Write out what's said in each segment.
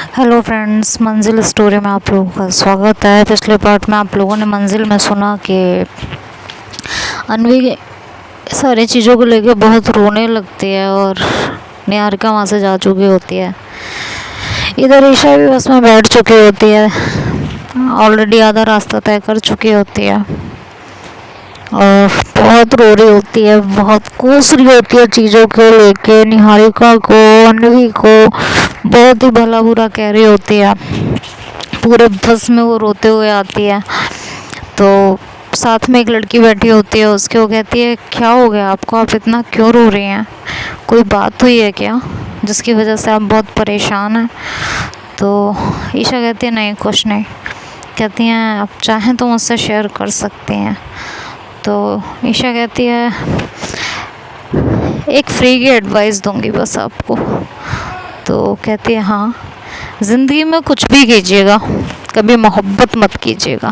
Hello friends, मंजिल story में आप लोगों का स्वागत है। पिछले पार्ट में आप लोगों ने मंजिल में सुना कि अनवी सारी चीज़ों को लेकर बहुत रोने लगती है और निहारिका वहाँ से जा चुकी होती है। इधर ईशा भी बस में बैठ चुकी होती है, ऑलरेडी आधा रास्ता तय कर चुकी होती है और बहुत रो रही होती है, बहुत कोस रही होती है चीज़ों को लेके, निहारिका को, अनवी को बहुत ही भला बुरा कह रही होती है। पूरे बस में वो रोते हुए आती है तो साथ में एक लड़की बैठी होती है, उसके वो कहती है क्या हो गया आपको, आप इतना क्यों रो रही हैं, कोई बात हुई है क्या जिसकी वजह से आप बहुत परेशान हैं। तो ईशा कहती है नहीं कुछ नहीं। कहती हैं आप चाहें तो मुझसे शेयर कर सकते हैं। तो ईशा कहती है एक फ्री की एडवाइस दूंगी बस आपको। तो कहती है हाँ, ज़िंदगी में कुछ भी कीजिएगा, कभी मोहब्बत मत कीजिएगा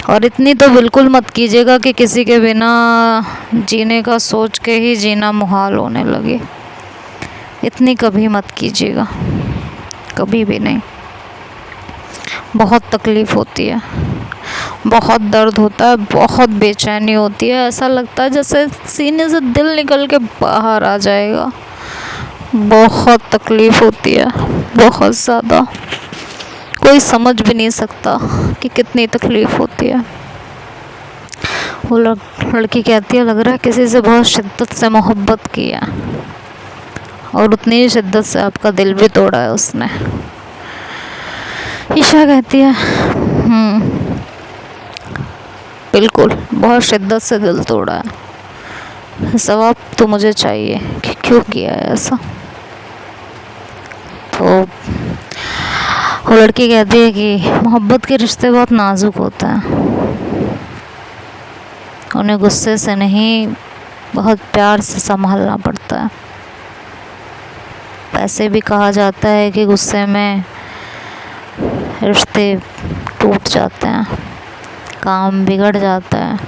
और इतनी तो बिल्कुल मत कीजिएगा कि किसी के बिना जीने का सोच के ही जीना मुहाल होने लगे। इतनी कभी मत कीजिएगा, कभी भी नहीं। बहुत तकलीफ़ होती है, बहुत दर्द होता है, बहुत बेचैनी होती है, ऐसा लगता है जैसे सीने से दिल निकल के बाहर आ जाएगा। बहुत तकलीफ़ होती है, बहुत ज़्यादा, कोई समझ भी नहीं सकता कि कितनी तकलीफ़ होती है। वो लड़की कहती है लग रहा है किसी से बहुत शिद्दत से मोहब्बत की है और उतनी ही शिद्दत से आपका दिल भी तोड़ा है उसने। ईशा कहती है बिल्कुल, बहुत शिद्दत से दिल तोड़ा है। जवाब तो मुझे चाहिए कि क्यों किया है ऐसा। तो वो लड़की कहती है कि मोहब्बत के रिश्ते बहुत नाजुक होते हैं, उन्हें गुस्से से नहीं बहुत प्यार से संभालना पड़ता है। ऐसे भी कहा जाता है कि गुस्से में रिश्ते टूट जाते हैं, काम बिगड़ जाता है,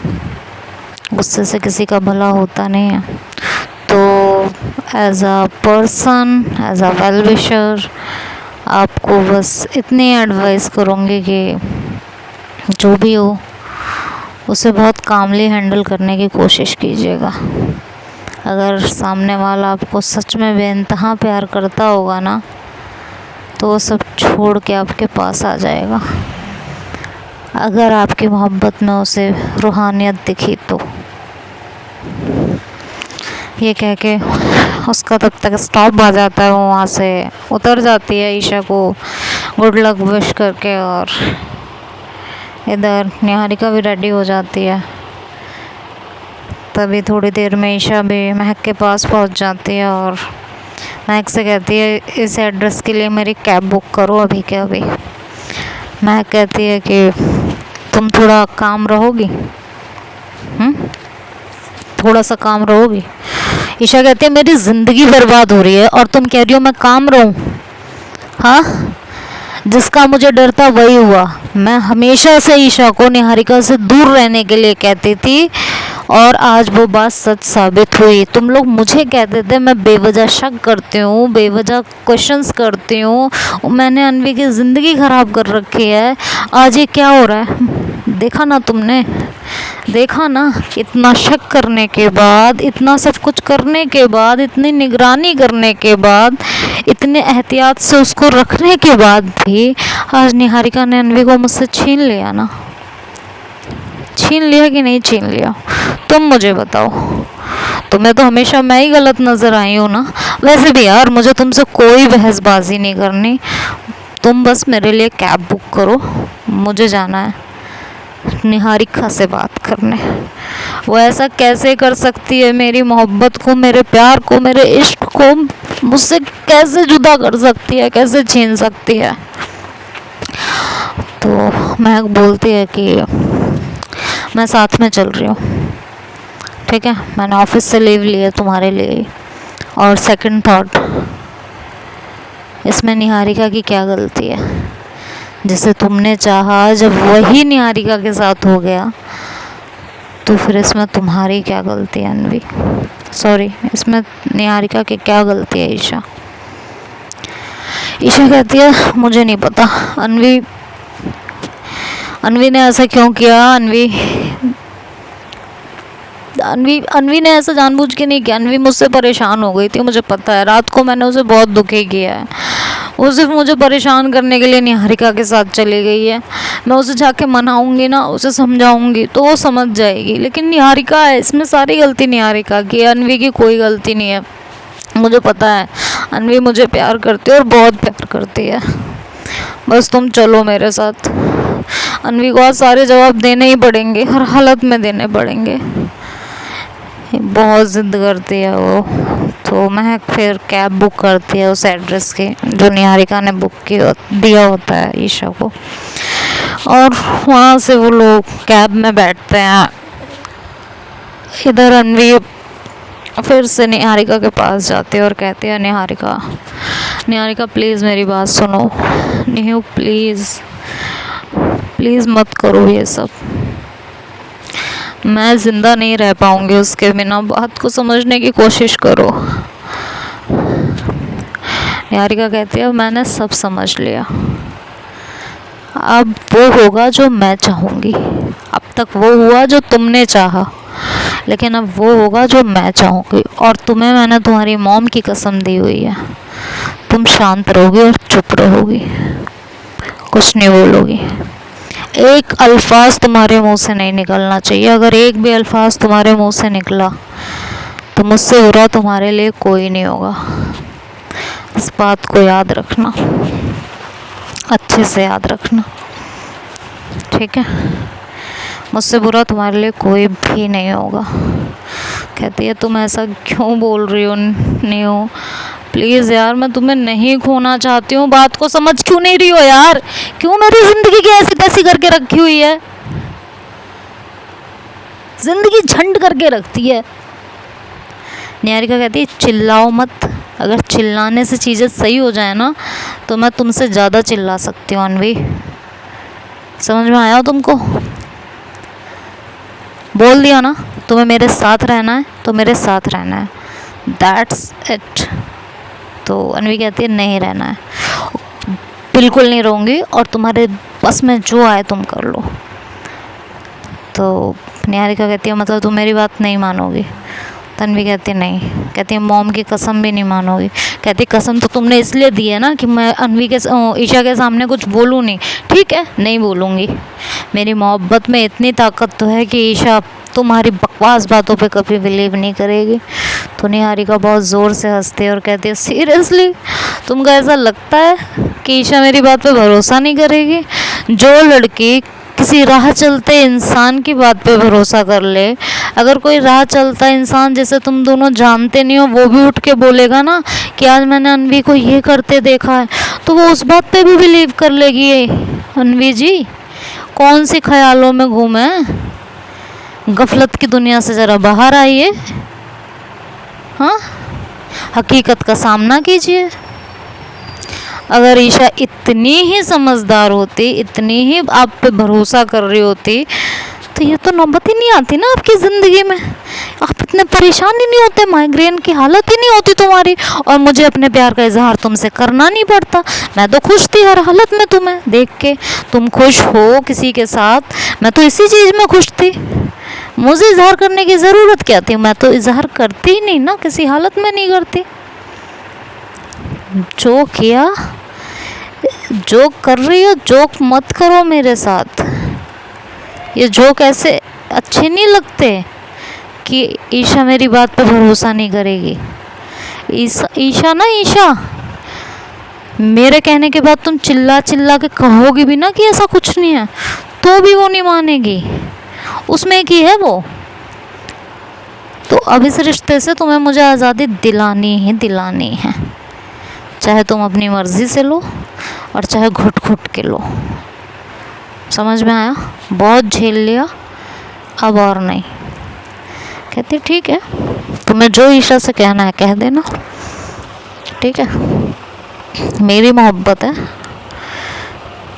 गुस्से से किसी का भला होता नहीं है। तो as a person, as a well wisher, आपको बस इतनी एडवाइस करूँगी कि जो भी हो उसे बहुत कामली हैंडल करने की कोशिश कीजिएगा। अगर सामने वाला आपको सच में बेइंतहा प्यार करता होगा ना, तो वो सब छोड़ के आपके पास आ जाएगा। अगर आपकी मोहब्बत में उसे रूहानियत दिखी तो। ये कह के उसका तब तक स्टॉप आ जाता है, वो वहाँ से उतर जाती है ईशा को गुड लक विश करके। और इधर निहारिका भी रेडी हो जाती है। तभी थोड़ी देर में ईशा भी महक के पास पहुँच जाती है और महक से कहती है इस एड्रेस के लिए मेरी कैब बुक करो अभी के अभी। महक कहती है कि तुम थोड़ा काम रहोगी, थोड़ा सा काम रहोगी। ईशा कहती है मेरी ज़िंदगी बर्बाद हो रही है और तुम कह रही हो मैं काम रहूं। हाँ, जिसका मुझे डर था वही हुआ। मैं हमेशा से ईशा को निहारिका से दूर रहने के लिए कहती थी और आज वो बात सच साबित हुई। तुम लोग मुझे कहते थे मैं बेवजह शक करती हूँ, बेवजह क्वेश्चंस करती हूँ, मैंने अनवी की ज़िंदगी ख़राब कर रखी है। आज ये क्या हो रहा है, देखा ना तुमने, देखा ना। इतना शक करने के बाद, इतना सब कुछ करने के बाद, इतनी निगरानी करने के बाद, इतने एहतियात से उसको रखने के बाद भी आज निहारिका ने अनवी को मुझसे छीन लिया ना। छीन लिया कि नहीं छीन लिया, तुम मुझे बताओ। तुम्हें तो हमेशा मैं ही गलत नज़र आई हूँ ना। वैसे भी यार मुझे तुमसे कोई बहसबाजी नहीं करनी, तुम बस मेरे लिए कैब बुक करो, मुझे जाना है निहारिका से बात करने। वो ऐसा कैसे कर सकती है, मेरी मोहब्बत को, मेरे प्यार को, मेरे इश्क को मुझसे कैसे जुदा कर सकती है, कैसे छीन सकती है। तो महक बोलती है कि मैं साथ में चल रही हूँ, ठीक है, मैंने ऑफिस से लीव ली है तुम्हारे लिए। और सेकंड थॉट, इसमें निहारिका की क्या गलती है, जिसे तुमने चाहा जब वही निहारिका के साथ हो गया, तो फिर इसमें तुम्हारी क्या गलती है अनवी, सॉरी इसमें निहारिका की क्या गलती है ईशा। ईशा कहती है मुझे नहीं पता अनवी अनवी ने ऐसा क्यों किया। अनवी अनवी अनवी ने ऐसा जानबूझ के नहीं किया। अनवी मुझसे परेशान हो गई थी, मुझे पता है। रात को मैंने उसे बहुत दुखी किया है। वो सिर्फ मुझे परेशान करने के लिए निहारिका के साथ चली गई है। मैं उसे जाके मनाऊंगी ना, उसे समझाऊंगी तो वो समझ जाएगी। लेकिन निहारिका है, इसमें सारी गलती निहारिका की है, अनवी की कोई गलती नहीं है। मुझे पता है अनवी मुझे प्यार करती है और बहुत प्यार करती है। बस तुम चलो मेरे साथ। अनवी को आज सारे जवाब देने ही पड़ेंगे, हर हालत में देने पड़ेंगे। बहुत ज़िद करती है वो। तो महक फिर कैब बुक करती है उस एड्रेस की जो निहारिका ने दिया होता है ईशा को, और वहाँ से वो लोग कैब में बैठते हैं। इधर अनवी फिर से निहारिका के पास जाती है और कहती है निहारिका निहारिका प्लीज़ मेरी बात सुनो। निहू प्लीज़ प्लीज़ मत करो ये सब। मैं ज़िंदा नहीं रह पाऊँगी उसके बिना, बात को समझने की कोशिश करो। निहारिका कहती है मैंने सब समझ लिया, अब वो होगा जो मैं चाहूँगी। अब तक वो हुआ जो तुमने चाहा, लेकिन अब वो होगा जो मैं चाहूँगी। और तुम्हें मैंने तुम्हारी मॉम की कसम दी हुई है, तुम शांत रहोगी और चुप रहोगी, कुछ नहीं बोलोगी। एक अल्फाज तुम्हारे मुंह से नहीं निकलना चाहिए। अगर एक भी अल्फाज तुम्हारे मुंह से निकला तो मुझसे बुरा तुम्हारे लिए कोई नहीं होगा। इस बात को याद रखना, अच्छे से याद रखना, ठीक है। मुझसे बुरा तुम्हारे लिए कोई भी नहीं होगा। कहती है तुम ऐसा क्यों बोल रही हो नीहू, प्लीज़ यार मैं तुम्हें नहीं खोना चाहती हूँ। बात को समझ क्यों नहीं रही हो यार, क्यों मेरी ज़िंदगी की ऐसी तैसी करके रखी हुई है। ज़िंदगी झंड करके रखती है। निहारिका कहती है चिल्लाओ मत, अगर चिल्लाने से चीज़ें सही हो जाए ना तो मैं तुमसे ज़्यादा चिल्ला सकती हूँ। अनवी समझ में आया हो तुमको? बोल दिया ना, तुम्हें मेरे साथ रहना है तो मेरे साथ रहना है, दैट्स इट। तो अनवी कहती है नहीं रहना है, बिल्कुल नहीं रहूँगी और तुम्हारे बस में जो आए तुम कर लो। तो निहारिका कहती है मतलब तुम मेरी बात नहीं मानोगी? तन्वी कहती है नहीं। कहती है मॉम की कसम भी नहीं मानोगी? कहती कसम तो तुमने इसलिए दी है ना कि मैं ईशा के सामने कुछ बोलूँ नहीं। ठीक है नहीं बोलूँगी। मेरी मोहब्बत में इतनी ताकत तो है कि ईशा तुम्हारी बकवास बातों पे कभी बिलीव नहीं करेगी। तो निहारिका बहुत ज़ोर से हंसती है और कहती है सीरियसली तुमको ऐसा लगता है कि ईशा मेरी बात पे भरोसा नहीं करेगी? जो लड़की किसी राह चलते इंसान की बात पे भरोसा कर ले, अगर कोई राह चलता इंसान जैसे तुम दोनों जानते नहीं हो वो भी उठ के बोलेगा ना कि आज मैंने अनवी को ये करते देखा है, तो वो उस बात पे भी बिलीव कर लेगी। अनवी जी कौन सी ख्यालों में घूमे, गफलत की दुनिया से ज़रा बाहर आइए, हाँ हकीकत का सामना कीजिए। अगर ईशा इतनी ही समझदार होती, इतनी ही आप पे भरोसा कर रही होती तो ये तो नौबत ही नहीं आती ना आपकी ज़िंदगी में। आप इतने परेशान ही नहीं होते, माइग्रेन की हालत ही नहीं होती तुम्हारी, और मुझे अपने प्यार का इजहार तुमसे करना नहीं पड़ता। मैं तो खुश थी हर हालत में तुम्हें देख के। तुम खुश हो किसी के साथ, मैं तो इसी चीज़ में खुश थी। मुझे इजहार करने की ज़रूरत क्या थी? मैं तो इजहार करती ही नहीं ना, किसी हालत में नहीं करती। जो किया जोक कर रही हो, जोक मत करो मेरे साथ। ये जोक ऐसे अच्छे नहीं लगते कि ईशा मेरी बात पे भरोसा नहीं करेगी। ईशा मेरे कहने के बाद तुम चिल्ला चिल्ला के कहोगी भी ना कि ऐसा कुछ नहीं है, तो भी वो नहीं मानेगी। उसमें की है वो। तो अब इस रिश्ते से तुम्हें मुझे आज़ादी दिलानी ही दिलानी है, चाहे तुम अपनी मर्ज़ी से लो और चाहे घुट घुट के लो। समझ में आया? बहुत झेल लिया, अब और नहीं। कहती ठीक है, तुम्हें जो ईशा से कहना है कह देना, ठीक है। मेरी मोहब्बत है,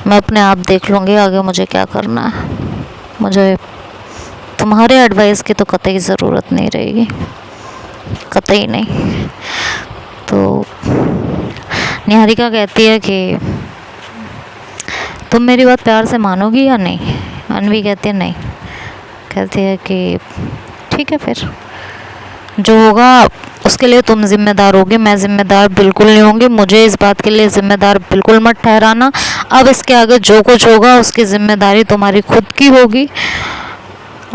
मैं अपने आप देख लूँगी आगे मुझे क्या करना है। मुझे तुम्हारे एडवाइस की तो कतई ज़रूरत नहीं रहेगी, कतई नहीं। तो निहारिका कहती है कि तुम मेरी बात प्यार से मानोगी या नहीं। अनवी कहती है नहीं। कहती है कि ठीक है फिर, जो होगा उसके लिए तुम जिम्मेदार होगे, मैं जिम्मेदार बिल्कुल नहीं होंगी। मुझे इस बात के लिए जिम्मेदार बिल्कुल मत ठहराना। अब इसके आगे जो कुछ होगा उसकी जिम्मेदारी तुम्हारी खुद की होगी।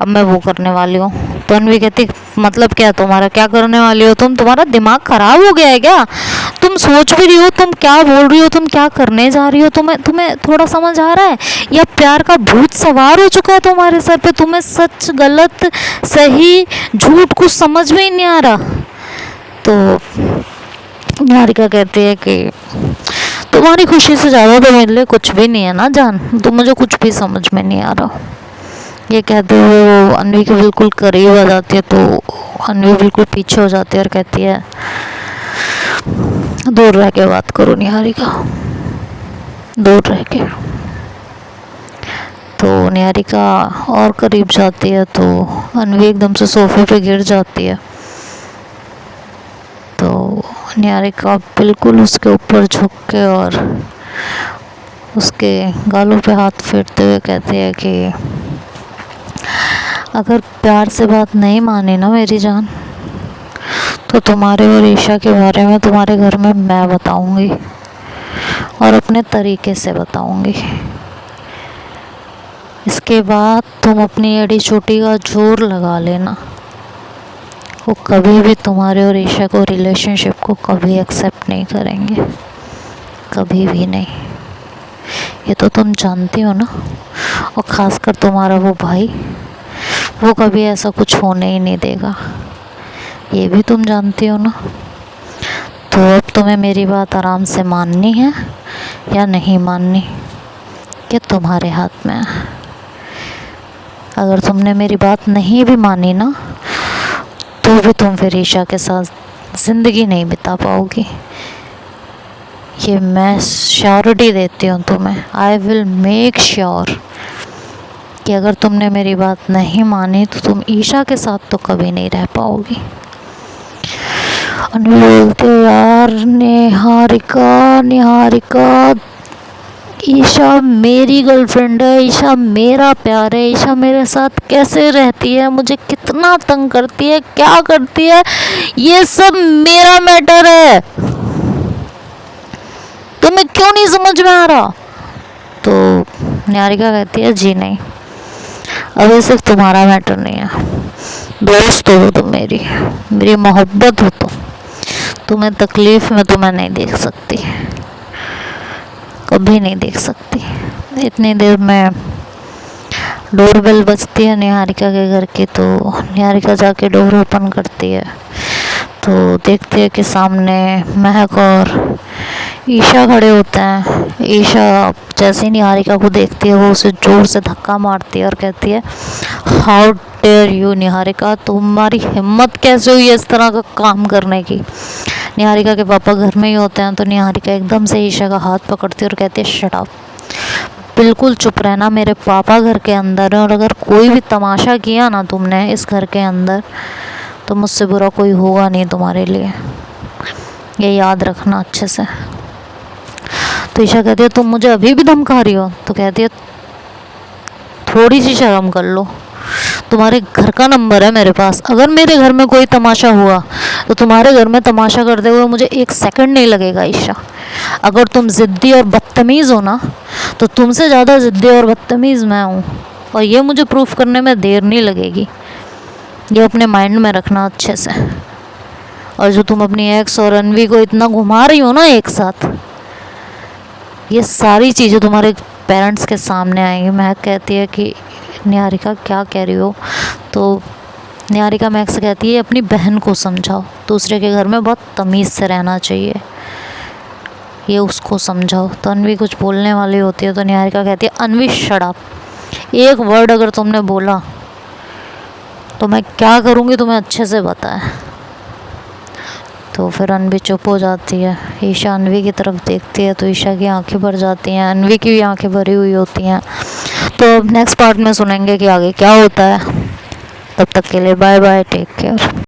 अब मैं वो करने वाली हूँ। तो अनवी कहती मतलब क्या, तुम्हारा क्या करने वाली हो तुम? तुम्हारा दिमाग खराब हो गया है क्या? तुम सोच भी रही हो, तुम क्या बोल रही हो, तुम क्या करने जा रही हो? तुम्हें थोड़ा समझ आ रहा है? या प्यार का भूत सवार हो चुका है तुम्हारे सर पे? तुम्हें सच गलत सही झूठ कुछ समझ में ही नहीं आ रहा। तो निहारिका कहती है कि तुम्हारी खुशी से ज़्यादा तो मेरे लिए कुछ भी नहीं है ना जान, तो मुझे कुछ भी समझ में नहीं आ रहा। ये कहते हुए वो अनवी के बिल्कुल करीब आ जाती है। तो अनवी बिल्कुल पीछे हो जाती है और कहती है दूर रह के बात करो निहारिका, दूर रह के। तो निहारिका और करीब जाती है तो अनवी एकदम से सोफे पे गिर जाती है। तो निहारिका बिल्कुल उसके ऊपर झुक के और उसके गालों पे हाथ फेरते हुए कहती है कि अगर प्यार से बात नहीं मानी ना मेरी जान, तो तुम्हारे और ईशा के बारे में तुम्हारे घर में मैं बताऊंगी और अपने तरीके से बताऊंगी। इसके बाद तुम अपनी एड़ी चोटी का जोर लगा लेना, वो कभी भी तुम्हारे और ईशा को रिलेशनशिप को कभी एक्सेप्ट नहीं करेंगे, कभी भी नहीं। ये तो तुम जानती हो ना। और ख़ासकर तुम्हारा वो भाई, वो कभी ऐसा कुछ होने ही नहीं देगा, ये भी तुम जानती हो ना। तो अब तुम्हें मेरी बात आराम से माननी है या नहीं माननी, ये तुम्हारे हाथ में है। अगर तुमने मेरी बात नहीं भी मानी ना, तो भी तुम फिर ईशा के साथ ज़िंदगी नहीं बिता पाओगी। ये मैं श्योरिटी देती हूँ तुम्हें। आई विल मेक श्योर कि अगर तुमने मेरी बात नहीं मानी तो तुम ईशा के साथ तो कभी नहीं रह पाओगी। अनवी बोलते यार निहारिका, निहारिका ईशा मेरी गर्लफ्रेंड है, ईशा मेरा प्यार है, ईशा मेरे साथ कैसे रहती है, मुझे कितना तंग करती है, क्या करती है, ये सब मेरा मैटर है। तुम्हें क्यों नहीं समझ में आ रहा? तो निहारिका कहती है जी नहीं, अब ये सिर्फ तुम्हारा मैटर नहीं है, दोस्त हो तुम मेरी मोहब्बत हो तुम। तुम्हें तकलीफ़ में तुम्हें नहीं देख सकती, कभी नहीं देख सकती। इतनी देर में डोरबेल बजती है निहारिका के घर की। तो निहारिका जाके डोर ओपन करती है तो देखती है कि सामने महक और ईशा खड़े होते हैं। ईशा जैसे ही निहारिका को देखती है वो उसे ज़ोर से धक्का मारती है और कहती है हाउ डेयर यू निहारिका, तुम्हारी हिम्मत कैसे हुई इस तरह का काम करने की। निहारिका के पापा घर में ही होते हैं तो निहारिका एकदम से ईशा का हाथ पकड़ती है और कहती है शट अप, बिल्कुल चुप रहना, मेरे पापा घर के अंदर है और अगर कोई भी तमाशा किया ना तुमने इस घर के अंदर तो मुझसे बुरा कोई होगा नहीं तुम्हारे लिए, ये याद रखना अच्छे से। तो ईशा कहती है तुम मुझे अभी भी धमका रही हो? तो कहती है थोड़ी सी शर्म कर लो, तुम्हारे घर का नंबर है मेरे पास, अगर मेरे घर में कोई तमाशा हुआ तो तुम्हारे घर में तमाशा करते हुए मुझे एक सेकंड नहीं लगेगा ईशा। अगर तुम ज़िद्दी और बदतमीज़ हो ना तो तुमसे ज़्यादा ज़िद्दी और बदतमीज़ मैं हूँ और ये मुझे प्रूफ करने में देर नहीं लगेगी, ये अपने माइंड में रखना अच्छे से। और जो तुम अपनी एक्स और अनवी को इतना घुमा रही हो ना एक साथ, ये सारी चीज़ें तुम्हारे पेरेंट्स के सामने आएंगी। महक कहती है कि निहारिका क्या कह रही हो? तो निहारिका महक से कहती है अपनी बहन को समझाओ, दूसरे के घर में बहुत तमीज़ से रहना चाहिए, ये उसको समझाओ। तो अनवी कुछ बोलने वाली होती है तो निहारिका कहती है अनवी शट अप, एक वर्ड अगर तुमने बोला तो मैं क्या करूँगी तुम्हें अच्छे से पता है। तो फिर अनवी चुप हो जाती है। ईशा अनवी की तरफ देखती है तो ईशा की आंखें भर जाती हैं, अनवी की भी आंखें भरी हुई होती हैं। तो नेक्स्ट पार्ट में सुनेंगे कि आगे क्या होता है। तब तक के लिए बाय बाय, टेक केयर।